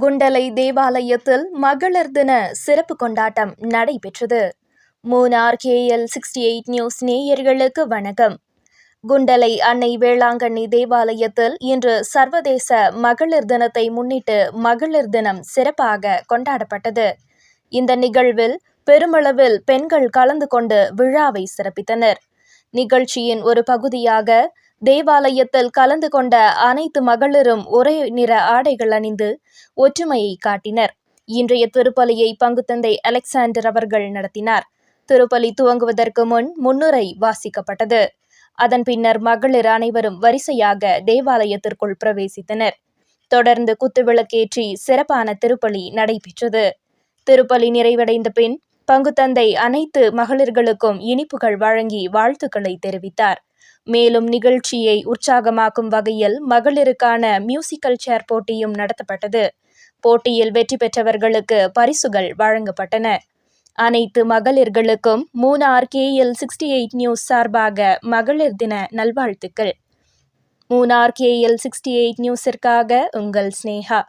குண்டலை தேவாலயத்தில் மகளிர் தின சிறப்பு கொண்டாட்டம் நடைபெற்றது. மூனார் KL68 நியூஸ் நேயர்களுக்கு வணக்கம். குண்டலை அன்னை வேளாங்கண்ணி தேவாலயத்தில் இன்று சர்வதேச மகளிர் தினத்தை முன்னிட்டு மகளிர் தினம் சிறப்பாக கொண்டாடப்பட்டது. இந்த நிகழ்வில் பெருமளவில் பெண்கள் கலந்து கொண்டு விழாவை சிறப்பித்தனர். நிகழ்ச்சியின் ஒரு பகுதியாக தேவாலயத்தில் கலந்து கொண்ட அனைத்து மகளிரும் ஒரே நிற ஆடைகள் அணிந்து ஒற்றுமையை காட்டினர். இன்றைய திருப்பலியை பங்குத்தந்தை அலெக்சாண்டர் அவர்கள் நடத்தினார். திருப்பலி துவங்குவதற்கு முன் முன்னுரை வாசிக்கப்பட்டது. அதன் பின்னர் மகளிர் அனைவரும் வரிசையாக தேவாலயத்திற்குள் பிரவேசித்தனர். தொடர்ந்து குத்துவிளக்கேற்றி சிறப்பான திருப்பலி நடைபெற்றது. திருப்பலி நிறைவடைந்த பின் பங்குத்தந்தை அனைத்து மகளிர்களுக்கும் இனிப்புகள் வழங்கி வாழ்த்துக்களை தெரிவித்தார். மேலும் நிகழ்ச்சியை உற்சாகமாக்கும் வகையில் மகளிருக்கான மியூசிக்கல் சேர் போட்டியும் நடத்தப்பட்டது. போட்டியில் வெற்றி பெற்றவர்களுக்கு பரிசுகள் வழங்கப்பட்டன. அனைத்து மகளிர்களுக்கும் மூனார் KL68 நியூஸ் சார்பாக மகளிர் தின நல்வாழ்த்துக்கள். மூனார் KL68 நியூஸிற்காக உங்கள் ஸ்னேகா.